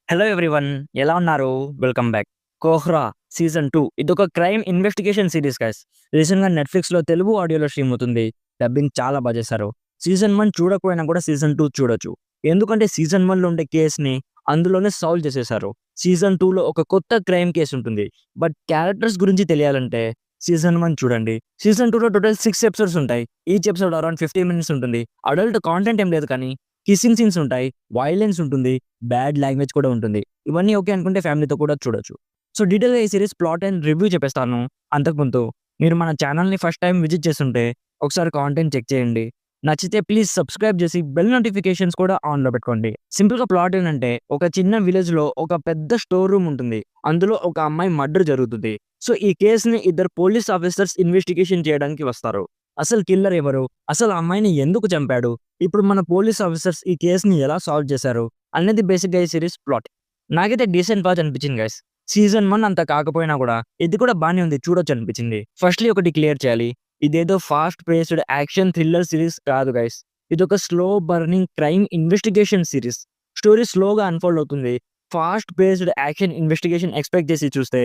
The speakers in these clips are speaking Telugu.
హలో ఎవ్రీవన్, ఎలా ఉన్నారు? Welcome back. 'కోహ్రా' సీజన్ 2 ఇదొక క్రైమ్ ఇన్వెస్టిగేషన్ సీరీస్ గైస్. రీసెంట్‌గా నెట్‌ఫ్లిక్స్‌లో తెలుగు ఆడియోలో స్ట్రీమ్ అవుతుంది. డబ్బింగ్ చాలా బా చేశారు. సీజన్ 1 చూడకపోయినా కూడా సీజన్ 2 చూడొచ్చు. ఎందుకంటే సీజన్ 1లో ఉండే కేస్‌ని అందులోనే సాల్వ్ చేసేశారు. సీజన్ 2లో ఒక కొత్త క్రైమ్ కేస్ ఉంటుంది. బట్ క్యారెక్టర్స్ గురించి తెలియాలంటే సీజన్ 1 చూడండి. సీజన్ 2లో టోటల్ 6 ఎపిసోడ్స్ ఉంటాయి. ఈచ్ ఎపిసోడ్ అరౌండ్ 15 మినిట్స్ ఉంటుంది. అడల్ట్ కాంటెంట్ ఏం లేదు కానీ కిస్సింగ్ సీన్స్ ఉంటాయి. వయలెన్స్ ఉంటుంది. బ్యాడ్ లాంగ్వేజ్ కూడా ఉంటుంది. ఇవన్నీ ఓకే అనుకుంటే ఫ్యామిలీతో కూడా చూడొచ్చు. సో డీటెయిల్‌గా ఈ సీరీస్ ప్లాట్ అండ్ రివ్యూ చెప్పేస్తాను. అంతకుముందు మీరు మన ఛానెల్‌ని ఫస్ట్ టైమ్ విజిట్ చేసుంటే ఒకసారి కాంటెంట్ చెక్ చేయండి. నచ్చితే ప్లీజ్ సబ్స్క్రైబ్ చేసి బెల్ నోటిఫికేషన్స్ కూడా ఆన్‌లో పెట్టుకోండి. సింపుల్‌గా ప్లాట్ ఏంటంటే ఒక చిన్న విలేజ్‌లో ఒక పెద్ద స్టోర్ రూమ్ ఉంటుంది. అందులో ఒక అమ్మాయి మర్డర్ జరుగుతుంది. సో ఈ కేస్‌ని ఇద్దరు పోలీస్ ఆఫీసర్స్ ఇన్వెస్టిగేషన్ చేయడానికి వస్తారు. అసలు కిల్లర్ ఎవరు? అసలు ఆ అమ్మాయిని ఎందుకు చంపాడు? ఇప్పుడు మన పోలీస్ ఆఫీసర్స్ ఈ కేస్‌ని ఎలా సాల్వ్ చేశారు? అనేది బేసిక్‌గా ఈ సీరీస్ ప్లాట్. నాకైతే డీసెంట్ వాచ్ అనిపించింది గైస్. సీజన్ 1 అంత కాకపోయినా కూడా ఇది కూడా బానే ఉంది, చూడొచ్చు అనిపించింది. ఫస్ట్‌లీ ఒకటి క్లియర్ చేయాలి. ఇదేదో fast paced action thriller series కాదు గైస్. ఇదొక slow burning crime investigation series. Story స్లోగా అన్‌ఫోల్డ్ అవుతుంది. Fast paced action investigation expect చేసి చూస్తే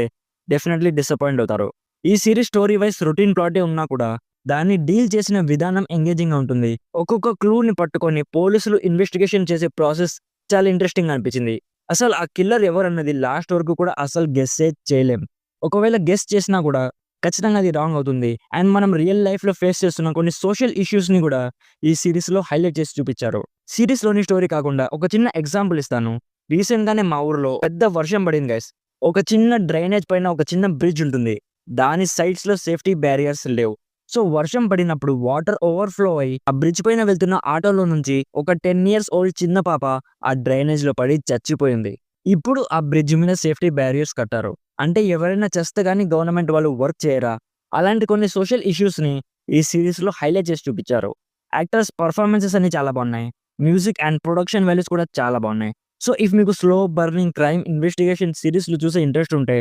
డెఫినెట్‌లీ డిసప్పాయింట్ అవుతారు. ఈ సీరీస్ స్టోరీ వైస్ రొటీన్ ప్లాటే ఉన్నా కూడా దాన్ని డీల్ చేసిన విధానం ఎంగేజింగ్‌గా ఉంటుంది. ఒక్కొక్క క్లూని పట్టుకొని పోలీసులు ఇన్వెస్టిగేషన్ చేసే ప్రాసెస్ చాలా ఇంట్రెస్టింగ్‌గా అనిపించింది. అసలు ఆ కిల్లర్ ఎవరన్నది లాస్ట్ వరకు కూడా అసలు గెస్సే చేయలేం. ఒకవేళ గెస్ చేసినా కూడా ఖచ్చితంగా అది రాంగ్ అవుతుంది. అండ్ మనం రియల్ లైఫ్‌లో ఫేస్ చేస్తున్న కొన్ని సోషల్ ఇష్యూస్‌ని కూడా ఈ సీరీస్‌లో హైలైట్ చేసి చూపిచ్చారు. సీరీస్‌లోని స్టోరీ కాకుండా ఒక చిన్న ఎగ్జాంపుల్ ఇస్తాను. రీసెంట్‌గానే మా ఊర్లో పెద్ద వర్షం పడింది గైస్. ఒక చిన్న డ్రైనేజ్ పైన ఒక చిన్న బ్రిడ్జ్ ఉంటుంది. దాని సైడ్స్‌లో సేఫ్టీ బ్యారియర్స్ లేవు. సో వర్షం పడినప్పుడు వాటర్ ఓవర్‌ఫ్లో అయ్యి ఆ బ్రిడ్జ్ పైన వెళ్తున్న ఆటోలో నుంచి ఒక 10 ఇయర్స్ ఓల్డ్ చిన్న పాప ఆ డ్రైనేజ్‌లో పడి చచ్చిపోయింది. ఇప్పుడు ఆ బ్రిడ్జ్ మీద సేఫ్టీ బ్యారియర్స్ కట్టారు. అంటే ఎవరైనా చేస్తే గాని గవర్నమెంట్ వాళ్ళు వర్క్ చేయరా? అలాంటి కొన్ని సోషల్ ఇష్యూస్‌ని ఈ సీరీస్‌లో హైలైట్ చేసి చూపిచ్చారు. యాక్టర్స్ పెర్ఫార్మన్సెస్ అన్ని చాలా బాగున్నాయి. మ్యూజిక్ అండ్ ప్రొడక్షన్ వాల్యూస్ కూడా చాలా బాగున్నాయి. సో ఇఫ్ మీకు స్లో బర్నింగ్ క్రైమ్ ఇన్వెస్టిగేషన్ సీరీస్‌లు చూసే ఇంట్రెస్ట్ ఉంటే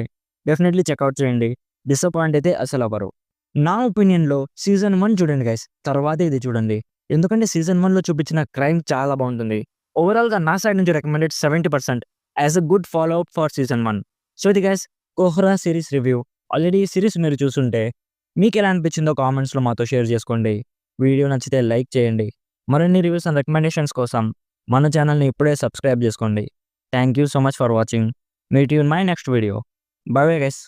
డెఫినెట్‌లీ చెక్‌ఔట్ చేయండి. డిసప్పాయింట్ అయితే అసలవ్వరు. నా ఒపీనియన్‌లో సీజన్ 1 చూడండి గైస్. తర్వాతే ఇది చూడండి. ఎందుకంటే సీజన్ 1లో చూపించిన క్రైమ్ చాలా బాగుంటుంది. ఓవరాల్‌గా నా సైడ్ నుంచి recommended 70% as a good follow up for season 1. So ఇది guys 'Kohrra' series review. Already ఈ సీరీస్ మీరు చూసుంటే మీకెలా అనిపించిందో కామెంట్స్‌లో మాతో షేర్ చేసుకోండి. వీడియో నచ్చితే లైక్ చేయండి. మరిన్ని రివ్యూస్ అండ్ రికమెండేషన్స్ కోసం మన ఛానెల్‌ని ఇప్పుడే సబ్స్క్రైబ్ చేసుకోండి. Thank you so much for watching. Meet you in my next video. By bye guys.